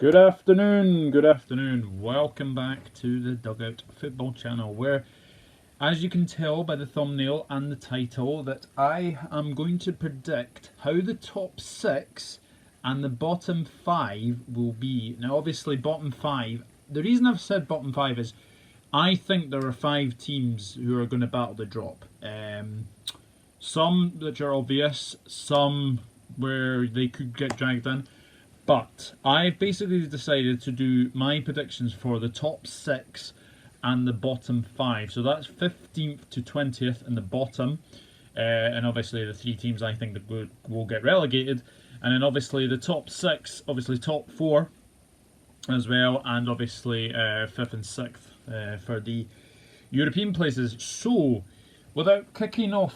Good afternoon. Welcome back to the Dugout Football Channel, where, as you can tell by the thumbnail and the title, that I am going to predict how the top 6 and the bottom 5 will be. Now, obviously, bottom 5, the reason I've said bottom 5 is I think there are 5 teams who are going to battle the drop. Some which are obvious, some where they could get dragged in. But I've basically decided to do my predictions for the top 6 and the bottom 5. So that's 15th to 20th in the bottom. And obviously the 3 teams I think that will get relegated. And then obviously the top 6, obviously top 4 as well. And obviously 5th and 6th for the European places. So without kicking off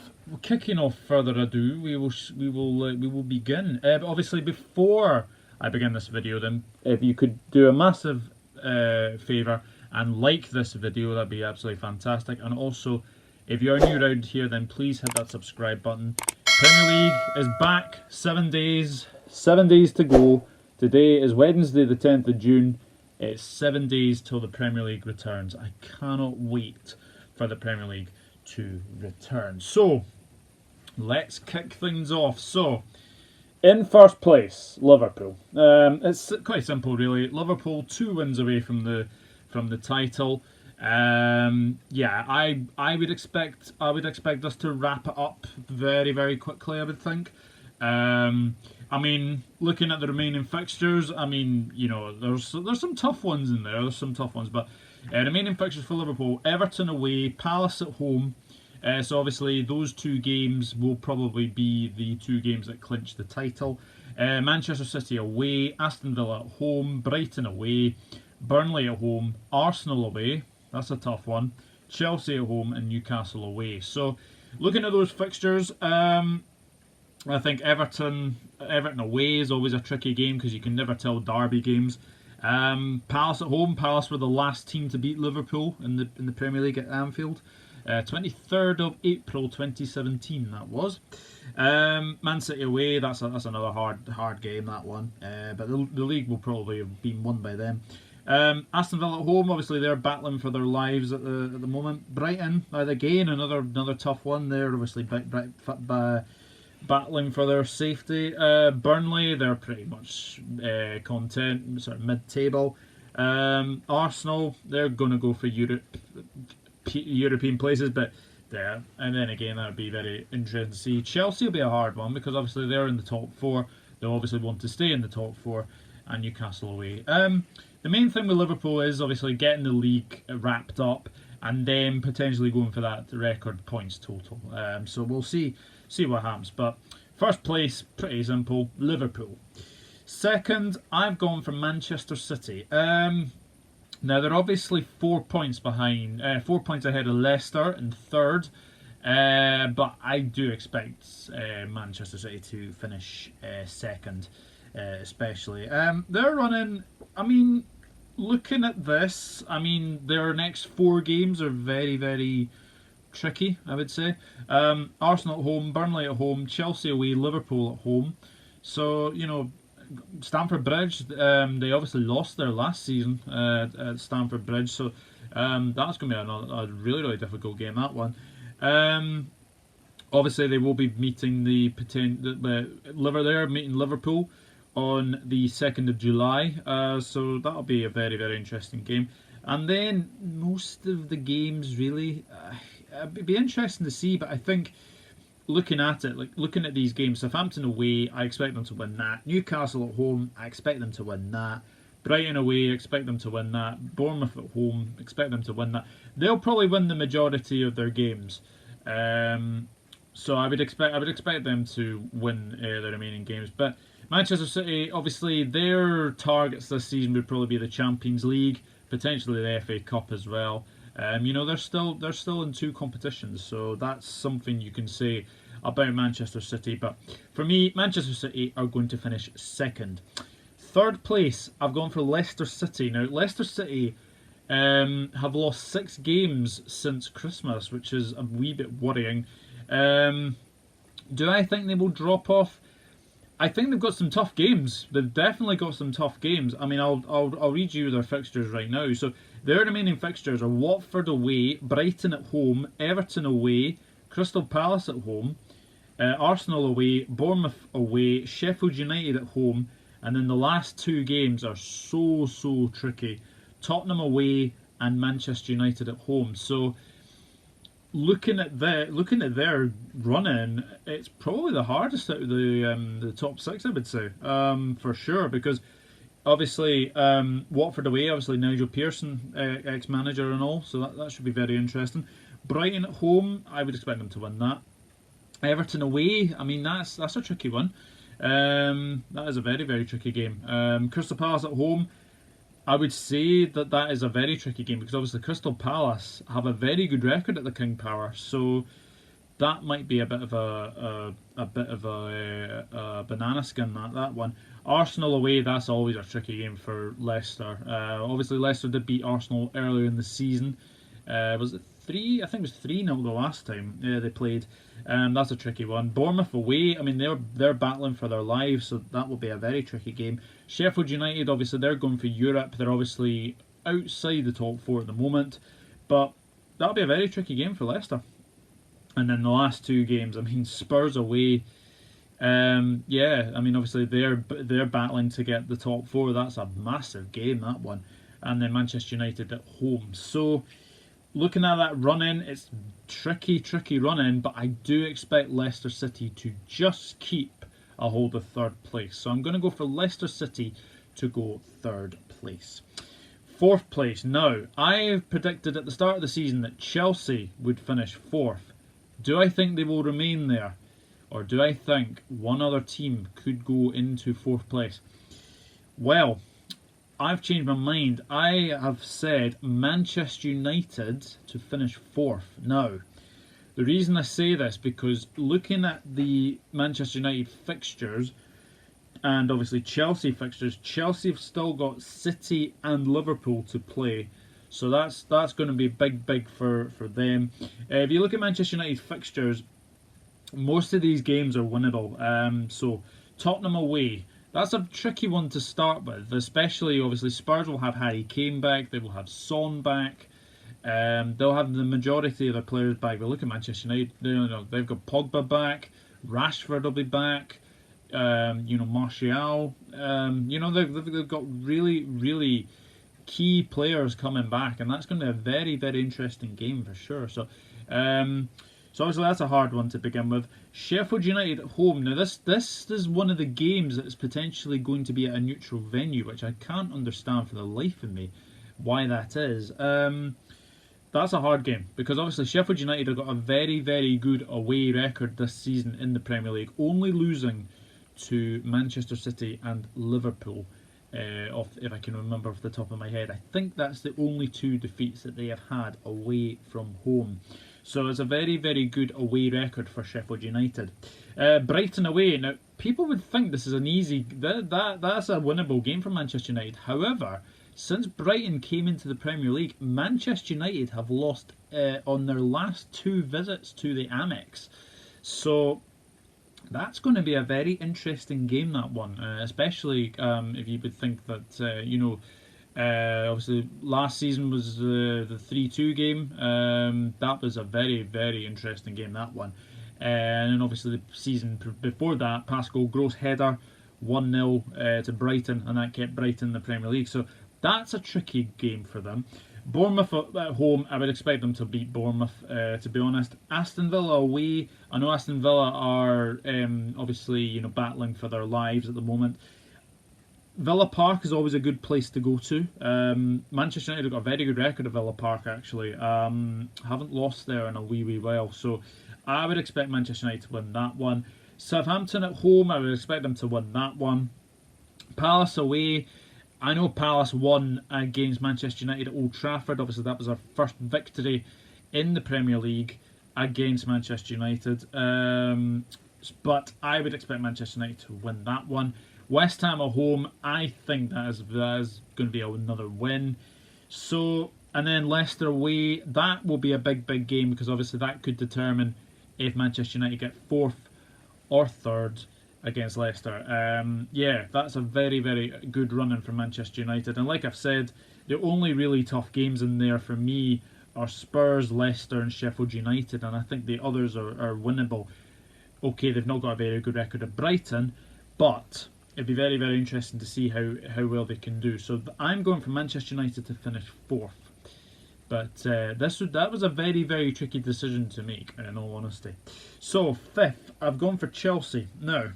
further ado, we will begin. But obviously before I begin this video, then if you could do a massive favour and like this video, that'd be absolutely fantastic. And also, if you're new around here, then please hit that subscribe button. Premier League is back. 7 days to go. Today is Wednesday the 10th of June. It's 7 days till the Premier League returns. I cannot wait for the Premier League to return. So let's kick things off. So in first place, Liverpool. It's quite simple, really. Liverpool 2 wins away from the title. Yeah, I would expect us to wrap it up very, very quickly, I would think. I mean, looking at the remaining fixtures, I mean, you know, there's some tough ones in there. There's some tough ones, but remaining fixtures for Liverpool: Everton away, Palace at home. So obviously those 2 games will probably be the 2 games that clinch the title. Manchester City away, Aston Villa at home, Brighton away, Burnley at home, Arsenal away, that's a tough one, Chelsea at home and Newcastle away. So looking at those fixtures, I think Everton away is always a tricky game because you can never tell derby games. Palace at home, Palace were the last team to beat Liverpool in the Premier League at Anfield. 23rd of April 2017 that was. Man City away, that's another hard game, that one. But the league will probably have been won by them. Aston Villa at home, obviously they're battling for their lives at the moment. Brighton, again, another tough one. They're obviously battling for their safety. Burnley, they're pretty much content, sort of mid-table. Arsenal, they're going to go for European places, but there, and then again that would be very interesting to see. Chelsea will be a hard one because obviously they're in the top 4. They'll obviously want to stay in the top 4, and Newcastle away. The main thing with Liverpool is obviously getting the league wrapped up and then potentially going for that record points total. So we'll see what happens. But first place, pretty simple, Liverpool. Second, I've gone for Manchester City. Now they're obviously 4 points behind, 4 points ahead of Leicester in third, but I do expect Manchester City to finish second, especially. They're running. I mean, looking at this, I mean their next 4 games are very, very tricky, I would say. Arsenal at home, Burnley at home, Chelsea away, Liverpool at home. So you know, Stamford Bridge, they obviously lost their last season at Stamford Bridge, so that's going to be a really, really difficult game, that one. Obviously, they will be meeting they're meeting Liverpool on the 2nd of July, so that'll be a very, very interesting game. And then most of the games, really, it'd be interesting to see, but I think looking at these games, Southampton away, I expect them to win that. Newcastle at home, I expect them to win that. Brighton away, expect them to win that. Bournemouth at home, expect them to win that. They'll probably win the majority of their games. So I would expect them to win the remaining games. But Manchester City, obviously, their targets this season would probably be the Champions League, potentially the FA Cup as well. You know, they're still in 2 competitions, so that's something you can say about Manchester City. But for me, Manchester City are going to finish second. Third place, I've gone for Leicester City. Now, Leicester City have lost 6 games since Christmas, which is a wee bit worrying. Do I think they will drop off? I think they've got some tough games. They've definitely got some tough games. I mean, I'll read you their fixtures right now. So their remaining fixtures are Watford away, Brighton at home, Everton away, Crystal Palace at home, Arsenal away, Bournemouth away, Sheffield United at home, and then the last two games are so tricky. Tottenham away and Manchester United at home. So looking at their run-in, it's probably the hardest out of the top six, I would say, for sure, because obviously Watford away, obviously Nigel Pearson, ex-manager and all, so that should be very interesting. Brighton at home, I would expect them to win that. Everton away, I mean that's a tricky one. That is a very tricky game. Crystal Palace at home, I would say that is a very tricky game because obviously Crystal Palace have a very good record at the King Power, so that might be a bit of a banana skin that one. Arsenal away, that's always a tricky game for Leicester. Obviously Leicester did beat Arsenal earlier in the season. Was it 3? I think it was 3-0 the last time they played. That's a tricky one. Bournemouth away, I mean they're battling for their lives, so that will be a very tricky game. Sheffield United, obviously they're going for Europe. They're obviously outside the top 4 at the moment, but that'll be a very tricky game for Leicester. And then the last two games, I mean Spurs away. Yeah, I mean obviously they're battling to get the top 4. That's a massive game, that one. And then Manchester United at home. So looking at that run-in, it's tricky run-in, but I do expect Leicester City to just keep a hold of third place. So I'm going to go for Leicester City to go third place. Fourth place. Now, I predicted at the start of the season that Chelsea would finish fourth. Do I think they will remain there? Or do I think one other team could go into fourth place? Well, I've changed my mind. I have said Manchester United to finish fourth. Now, the reason I say this, because looking at the Manchester United fixtures and obviously Chelsea fixtures, Chelsea have still got City and Liverpool to play. So that's going to be big for them. If you look at Manchester United fixtures, most of these games are winnable. So Tottenham away, that's a tricky one to start with, especially obviously Spurs will have Harry Kane back, they will have Son back. They'll have the majority of their players back. But look at Manchester United. They've got Pogba back. Rashford will be back. Martial. They've got really key players coming back, and that's going to be a very interesting game for sure. So obviously that's a hard one to begin with. Sheffield United at home. Now this is one of the games that is potentially going to be at a neutral venue, which I can't understand for the life of me why that is. That's a hard game because obviously Sheffield United have got a very good away record this season in the Premier League, only losing to Manchester City and Liverpool. If I can remember off the top of my head, I think that's the only two defeats that they have had away from home. So it's a very good away record for Sheffield United. Brighton away. Now people would think this is an easy. That's a winnable game for Manchester United. However, since Brighton came into the Premier League, Manchester United have lost on their last two visits to the Amex. So that's going to be a very interesting game, that one. Especially if you would think that, obviously last season was the 3-2 game. That was a very interesting game, that one. And then obviously the season before that, Pascal Gross header, 1-0 to Brighton, and that kept Brighton in the Premier League. So that's a tricky game for them. Bournemouth at home, I would expect them to beat Bournemouth, to be honest. Aston Villa away, I know Aston Villa are obviously battling for their lives at the moment. Villa Park is always a good place to go to. Manchester United have got a very good record at Villa Park, actually. Haven't lost there in a wee while, so I would expect Manchester United to win that one. Southampton at home, I would expect them to win that one. Palace away, I know Palace won against Manchester United at Old Trafford. Obviously, that was our first victory in the Premier League against Manchester United. But I would expect Manchester United to win that one. West Ham at home, I think that is going to be another win. So, and then Leicester away, that will be a big game because obviously that could determine if Manchester United get fourth or third. against Leicester. Yeah, that's a very, very good run-in for Manchester United. And like I've said, the only really tough games in there for me are Spurs, Leicester and Sheffield United, and I think the others are winnable. Okay, they've not got a very good record at Brighton, but it'd be very, very interesting to see how well they can do. So I'm going for Manchester United to finish 4th. But that was a very, very tricky decision to make, in all honesty. So 5th, I've gone for Chelsea. Now,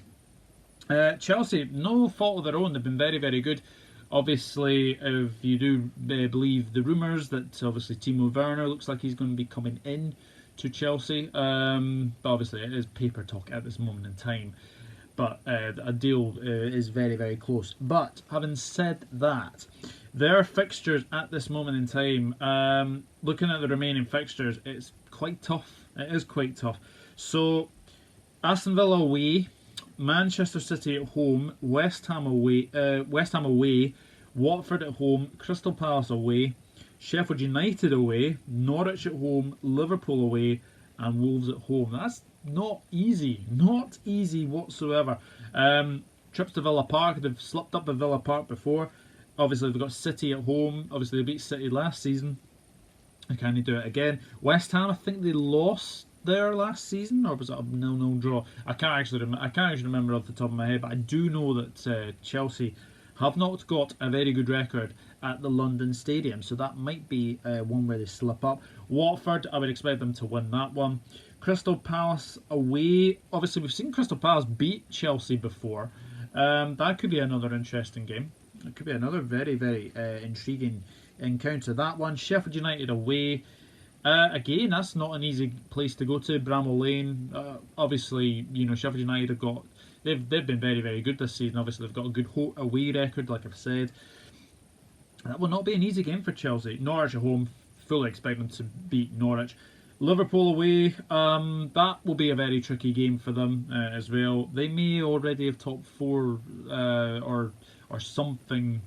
Chelsea, no fault of their own, they've been very, very good. Obviously, if you do believe the rumours that obviously Timo Werner looks like he's going to be coming in to Chelsea. But obviously it is paper talk at this moment in time. But a deal is very, very close. But having said that, their fixtures at this moment in time, looking at the remaining fixtures, it's quite tough. It is quite tough. So, Aston Villa away, Manchester City at home, West Ham away, Watford at home, Crystal Palace away, Sheffield United away, Norwich at home, Liverpool away, and Wolves at home. That's not easy whatsoever. Trips to Villa Park, they've slipped up at Villa Park before. Obviously they've got City at home. Obviously they beat City last season. Can they do it again? West Ham, I think they lost there last season, or was it a 0-0 draw? I can't actually remember off the top of my head, but I do know that Chelsea have not got a very good record at the London Stadium, so that might be one where they slip up. Watford, I would expect them to win that one. Crystal Palace away. Obviously, we've seen Crystal Palace beat Chelsea before. That could be another interesting game. It could be another very, very intriguing encounter. That one. Sheffield United away. Again, that's not an easy place to go to. Bramall Lane. Obviously, Sheffield United have got. They've been very, very good this season. Obviously, they've got a good away record, like I've said. That will not be an easy game for Chelsea. Norwich at home. Fully expect them to beat Norwich. Liverpool away, that will be a very tricky game for them as well. They may already have top 4 or something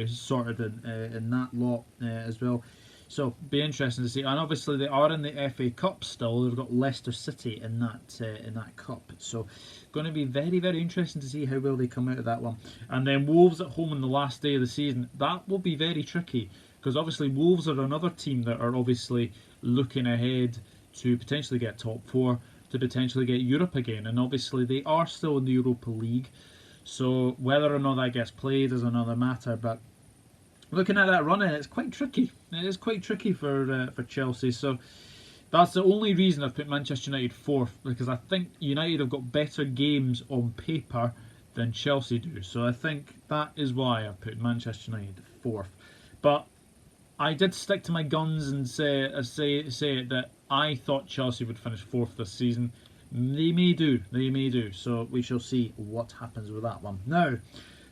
sorted in that lot as well. So be interesting to see. And obviously they are in the FA Cup still. They've got Leicester City in that cup. So going to be very, very interesting to see how well they come out of that one. And then Wolves at home on the last day of the season. That will be very tricky because obviously Wolves are another team that are obviously looking ahead to potentially get top 4, to potentially get Europe again, and obviously they are still in the Europa League, so whether or not that gets played is another matter. But looking at that run-in, it's quite tricky. It is quite tricky for Chelsea, so that's the only reason I've put Manchester United 4th, because I think United have got better games on paper than Chelsea do, so I think that is why I've put Manchester United 4th. But I did stick to my guns and say that I thought Chelsea would finish 4th this season. They may do. So we shall see what happens with that one. Now,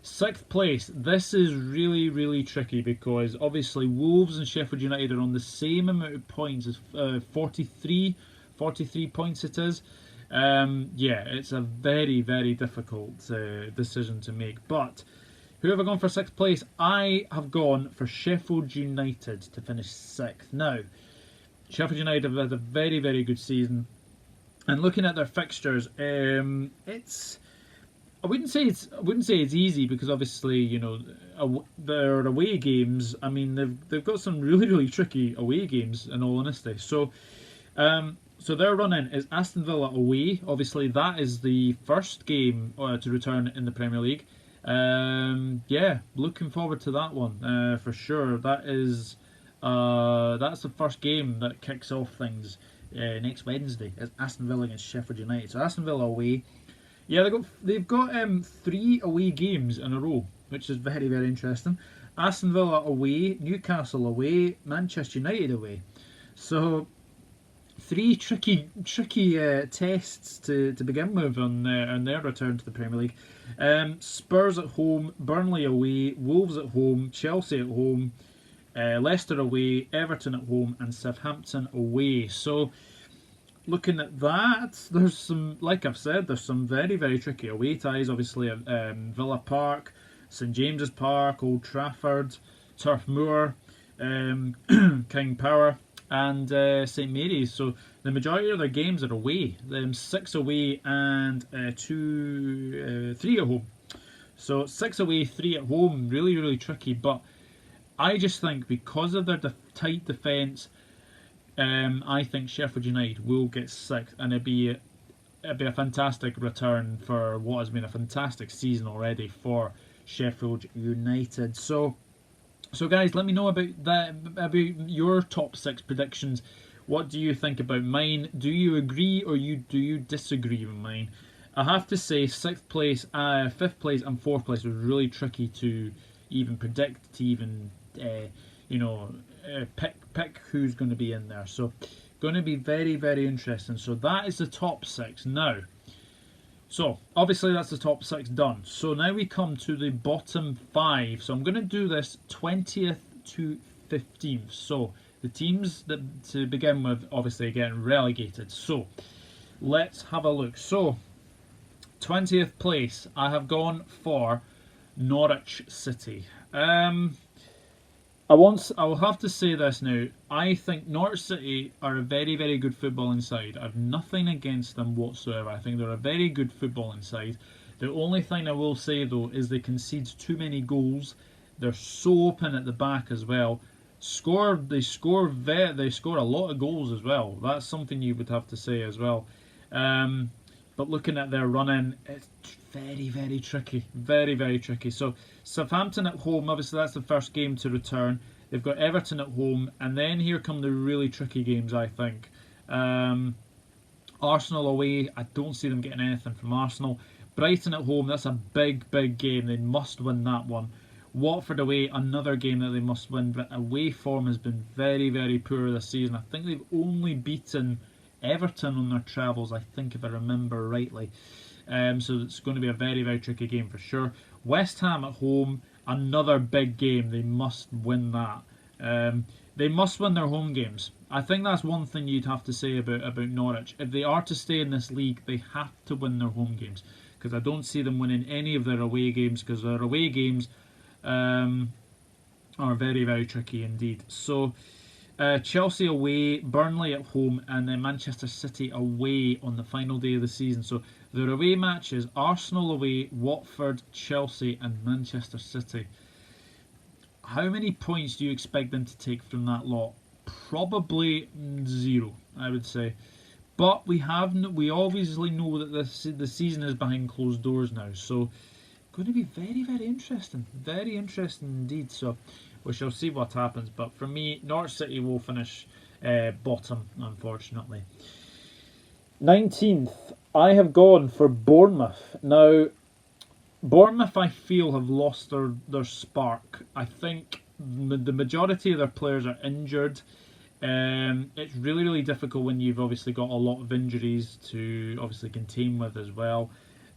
6th place. This is really, really tricky because obviously Wolves and Sheffield United are on the same amount of points as 43 points it is. Yeah, it's a very, very difficult decision to make. But who have I gone for 6th place? I have gone for Sheffield United to finish 6th. Now, Sheffield United have had a very, very good season. And looking at their fixtures, it's I wouldn't say it's easy because obviously their away games. I mean they've got some really, really tricky away games in all honesty. So their run-in is Aston Villa away. Obviously that is the first game to return in the Premier League. Yeah, looking forward to that one for sure. That's the first game that kicks off things next Wednesday. It's Aston Villa against Sheffield United. So Aston Villa away. Yeah, they've got 3 away games in a row, which is very, very interesting. Aston Villa away, Newcastle away, Manchester United away. So 3 tricky tests to begin with on their return to the Premier League. Spurs at home, Burnley away, Wolves at home, Chelsea at home, Leicester away, Everton at home, and Southampton away. So looking at that, there's some, like I've said, there's some very, very tricky away ties. Obviously, Villa Park, St James's Park, Old Trafford, Turf Moor, King Power. and St Mary's. So the majority of their games are away. 6 away and 3 at home. So 6 away, 3 at home. Really, really tricky. But I just think because of their tight defence, I think Sheffield United will get 6th, and it'd be a fantastic return for what has been a fantastic season already for Sheffield United. So guys, let me know about your top 6 predictions. What do you think about mine? Do you agree or do you disagree with mine? I have to say 6th place, 5th place and 4th place was really tricky to even predict, to even pick who's going to be in there. So going to be very, very interesting. So that is the top 6 now. So obviously that's the top 6 done. So now we come to the bottom 5. So I'm going to do this 20th to 15th. So the teams that to begin with obviously getting relegated. So let's have a look. So 20th place, I have gone for Norwich City. I will have to say this now. I think Norwich City are a very, very good footballing side. I've nothing against them whatsoever. I think they're a very good footballing side. The only thing I will say though is they concede too many goals. They're so open at the back as well. They score a lot of goals as well. That's something you would have to say as well. But looking at their run-in, it's very, very tricky. Very, very tricky. So Southampton at home, obviously that's the first game to return. They've got Everton at home, and then here come the really tricky games, I think. Arsenal away, I don't see them getting anything from Arsenal. Brighton at home, that's a big, big game. They must win that one. Watford away, another game that they must win. But away form has been very, very poor this season. I think they've only beaten Everton on their travels, I think, if I remember rightly. So it's going to be a very, very tricky game for sure. West Ham at home, another big game. They must win that. They must win their home games. I think that's one thing you'd have to say about Norwich. If they are to stay in this league, they have to win their home games. Because I don't see them winning any of their away games, because their away games are very, very tricky indeed. So Chelsea away, Burnley at home, and then Manchester City away on the final day of the season. So their away matches: Arsenal away, Watford, Chelsea, and Manchester City. How many points do you expect them to take from that lot? Probably 0, I would say. But we obviously know that the season is behind closed doors now, so going to be very, very interesting. Very interesting indeed. So we shall see what happens. But for me, Norwich City will finish bottom, unfortunately. 19th, I have gone for Bournemouth. Now, Bournemouth, I feel, have lost their spark. I think the majority of their players are injured. It's really, really difficult when you've obviously got a lot of injuries to obviously contain with as well.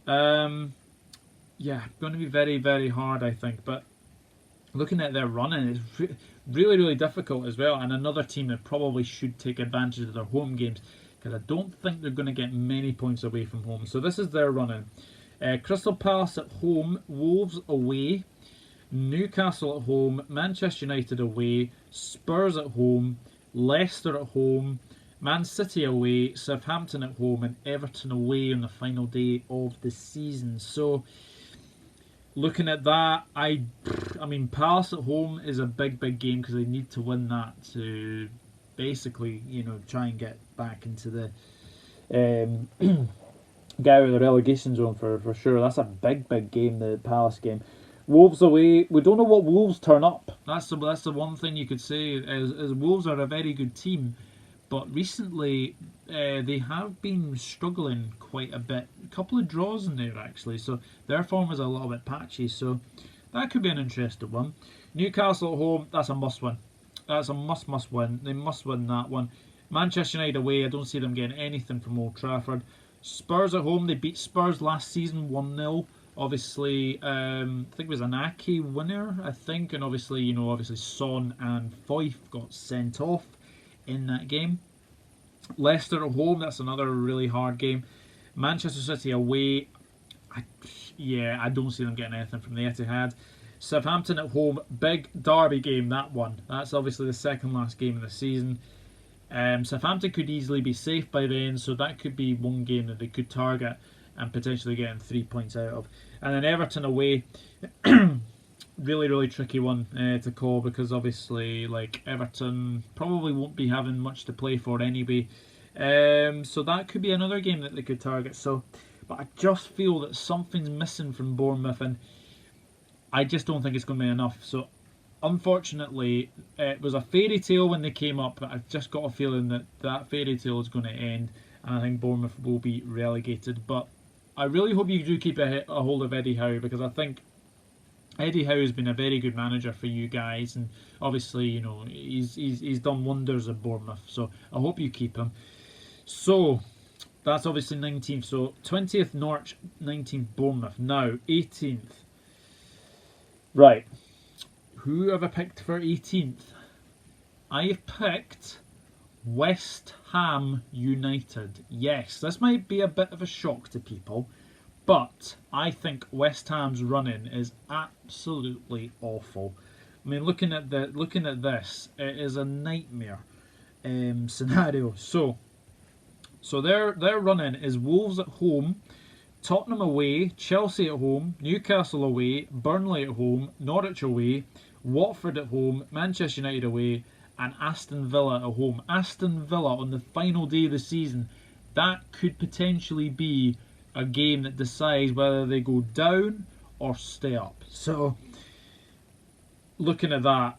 Yeah, going to be very, very hard, I think. But looking at their running, it's really, really difficult as well. And another team that probably should take advantage of their home games, because I don't think they're going to get many points away from home. So this is their running. Crystal Palace at home, Wolves away, Newcastle at home, Manchester United away, Spurs at home, Leicester at home, Man City away, Southampton at home, and Everton away on the final day of the season. So looking at that, I mean, Palace at home is a big, big game because they need to win that to basically, try and get back into the get out of the relegation zone for sure. That's a big, big game, the Palace game. Wolves away, we don't know what Wolves turn up. That's the one thing you could say, is Wolves are a very good team, but recently they have been struggling quite a bit. A couple of draws in there actually, so their form is a little bit patchy, so that could be an interesting one. Newcastle at home, that's a must win. That's a must win. They must win that one. Manchester United away, I don't see them getting anything from Old Trafford. Spurs at home, they beat Spurs last season 1-0. Obviously, I think it was an Ake winner, I think, and obviously, Son and Foyth got sent off in that game. Leicester at home, that's another really hard game. Manchester City away, I don't see them getting anything from the Etihad. Southampton at home, big derby game, that one. That's obviously the second last game of the season. Southampton could easily be safe by then, so that could be one game that they could target and potentially getting 3 points out of. And then Everton away, really, really tricky one to call, because obviously, like, Everton probably won't be having much to play for anyway. So that could be another game that they could target. But I just feel that something's missing from Bournemouth, and I just don't think it's going to be enough. So unfortunately, it was a fairy tale when they came up, but I've just got a feeling that that fairy tale is going to end, and I think Bournemouth will be relegated. But I really hope you do keep a hold of Eddie Howe, because I think Eddie Howe has been a very good manager for you guys, and obviously, you know, he's done wonders at Bournemouth. So I hope you keep him. So that's obviously 19th. So 20th Norwich, 19th Bournemouth. Now 18th. Right. Who have I picked for 18th? I have picked West Ham United. Yes, this might be a bit of a shock to people, but I think West Ham's running is absolutely awful. I mean, looking at this, it is a nightmare scenario. So their running is Wolves at home, Tottenham away, Chelsea at home, Newcastle away, Burnley at home, Norwich away, Watford at home, Manchester United away, and Aston Villa at home. Aston Villa on the final day of the season, that could potentially be a game that decides whether they go down or stay up. So, looking at that,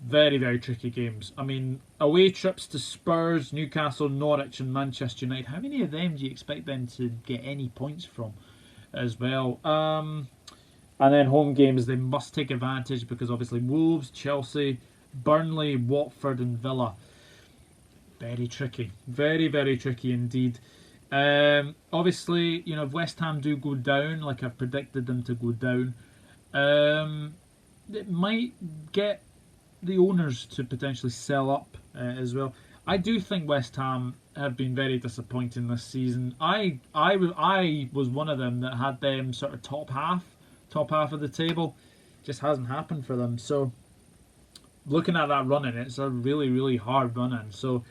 very, very tricky games. I mean, away trips to Spurs, Newcastle, Norwich and Manchester United. How many of them do you expect them to get any points from as well? And then home games, they must take advantage, because obviously Wolves, Chelsea, Burnley, Watford and Villa. Very tricky. Very, very tricky indeed. Obviously, you know, if West Ham do go down, like I've predicted them to go down, it might get the owners to potentially sell up as well. I do think West Ham have been very disappointing this season. I was one of them that had them sort of top half of the table. Just hasn't happened for them. So looking at that running, it's a really, really hard running. So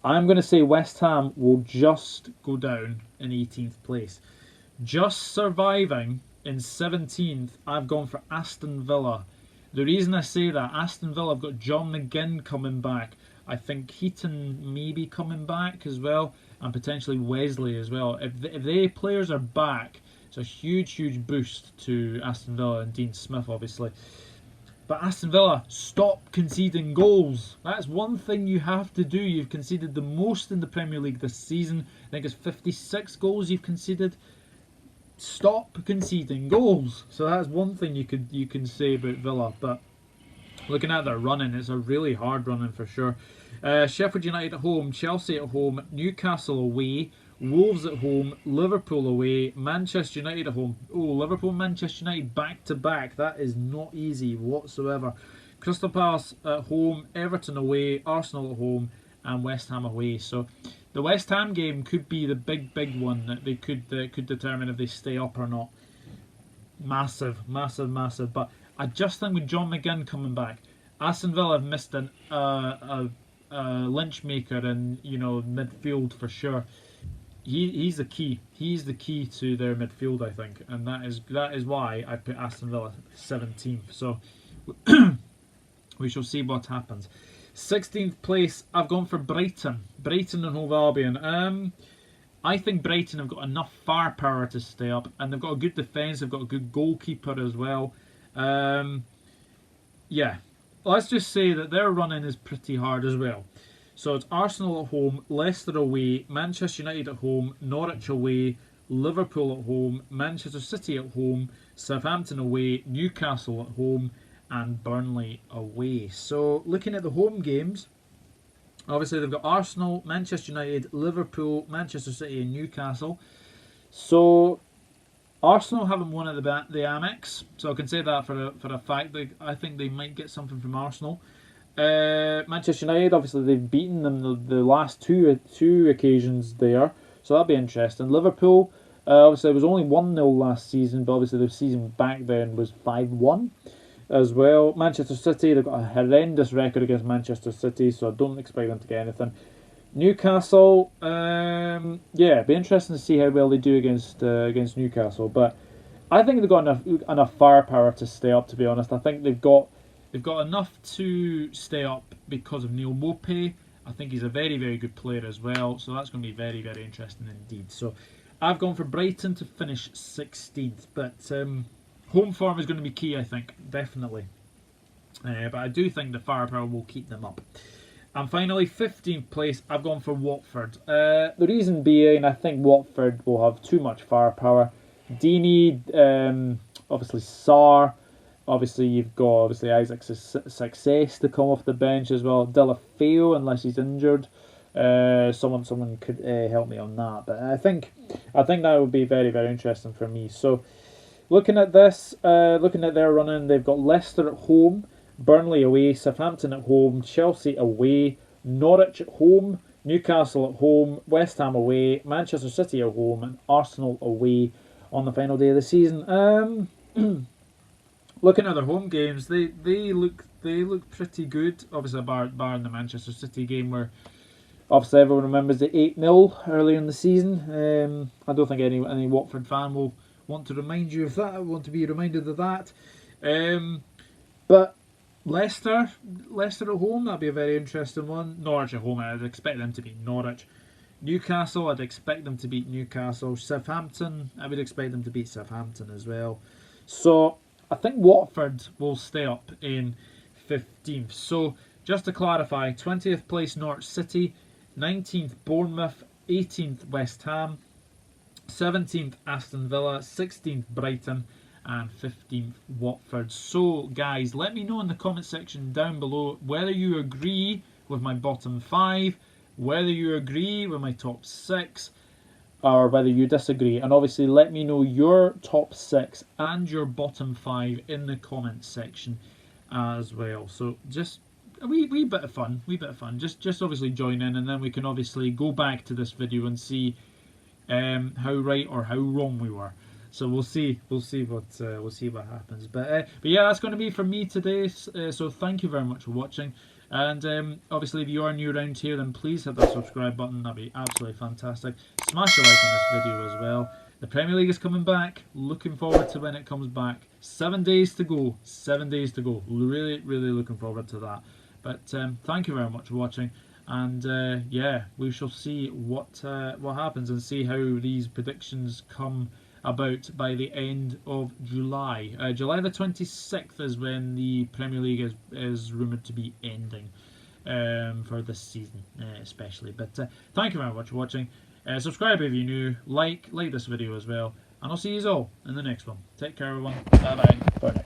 I'm going to say West Ham will just go down in 18th place. Just surviving in 17th, I've gone for Aston Villa. The reason I say that, Aston Villa have got John McGinn coming back. I think Heaton may be coming back as well, and potentially Wesley as well. If they players are back, it's a huge, huge boost to Aston Villa and Dean Smith, obviously. But Aston Villa, stop conceding goals. That's one thing you have to do. You've conceded the most in the Premier League this season. I think it's 56 goals you've conceded. Stop conceding goals. So that's one thing you can say about Villa. But looking at their running, it's a really hard running for sure. Sheffield United at home, Chelsea at home, Newcastle away, Wolves at home, Liverpool away, Manchester United at home. Oh, Liverpool, Manchester United back to back. That is not easy whatsoever. Crystal Palace at home, Everton away, Arsenal at home, and West Ham away. So the West Ham game could be the big one that they could determine if they stay up or not. Massive, massive, massive. But I just think with John McGinn coming back, Aston Villa have missed a lynch maker in, you know, midfield for sure. He's the key. He's the key to their midfield, I think, and that is why I put Aston Villa 17th. So we shall see what happens. 16th place, I've gone for Brighton and Hove Albion. I think Brighton have got enough firepower to stay up, and they've got a good defence. They've got a good goalkeeper as well. Yeah, let's just say that their running is pretty hard as well. So it's Arsenal at home, Leicester away, Manchester United at home, Norwich away, Liverpool at home, Manchester City at home, Southampton away, Newcastle at home, and Burnley away. So looking at the home games, obviously they've got Arsenal, Manchester United, Liverpool, Manchester City and Newcastle. So Arsenal haven't won at the Amex, so I can say that for a fact. I think they might get something from Arsenal. Manchester United, obviously they've beaten them the last two occasions there, so that'll be interesting. Liverpool, obviously it was only 1-0 last season, but obviously the season back then was 5-1. as well. Manchester City, they've got a horrendous record against Manchester City, so I don't expect them to get anything. Newcastle, yeah, it'd be interesting to see how well they do against Newcastle. But I think they've got enough firepower to stay up. To be honest, I think They've got enough to stay up because of Neil Mopey. I think he's a very, very good player as well. So that's going to be very, very interesting indeed. So I've gone for Brighton to finish 16th. But home form is going to be key, I think, definitely. But I do think the firepower will keep them up. And finally, 15th place, I've gone for Watford. The reason being, I think Watford will have too much firepower. Deeney, obviously Sarr. Obviously, you've got Isaac's success to come off the bench as well. Delafeu, unless he's injured. Someone could help me on that. But I think that would be very, very interesting for me. So, looking at this, looking at their run-in, they've got Leicester at home, Burnley away, Southampton at home, Chelsea away, Norwich at home, Newcastle at home, West Ham away, Manchester City at home, and Arsenal away on the final day of the season. Looking at their home games, they look pretty good. Obviously, barring the Manchester City game, where obviously everyone remembers the 8-0 earlier in the season. I don't think any Watford fan will want to remind you of that. I want to be reminded of that. But Leicester at home, that'd be a very interesting one. Norwich at home, I'd expect them to beat Norwich. Newcastle, I'd expect them to beat Newcastle. Southampton, I would expect them to beat Southampton as well. So I think Watford will stay up in 15th. So just to clarify, 20th place Norwich City, 19th Bournemouth, 18th West Ham, 17th Aston Villa, 16th Brighton, and 15th Watford. So guys, let me know in the comment section down below whether you agree with my bottom 5, whether you agree with my top 6, or whether you disagree. And obviously let me know your top 6 and your bottom 5 in the comment section as well. So just a wee bit of fun, just obviously join in, and then we can obviously go back to this video and see how right or how wrong we were. So we'll see what happens. But yeah, that's going to be for me today. So thank you very much for watching. And obviously, if you are new around here, then please hit that subscribe button. That'd be absolutely fantastic. Smash a like on this video as well. The Premier League is coming back. Looking forward to when it comes back. 7 days to go. 7 days to go. Really, really looking forward to that. But thank you very much for watching. And yeah, we shall see what happens and see how these predictions come about by the end of July. July the 26th is when the Premier League is rumoured to be ending for this season, especially. But thank you very much for watching. Subscribe if you're new. Like this video as well. And I'll see you all in the next one. Take care, everyone. Bye-bye. Bye.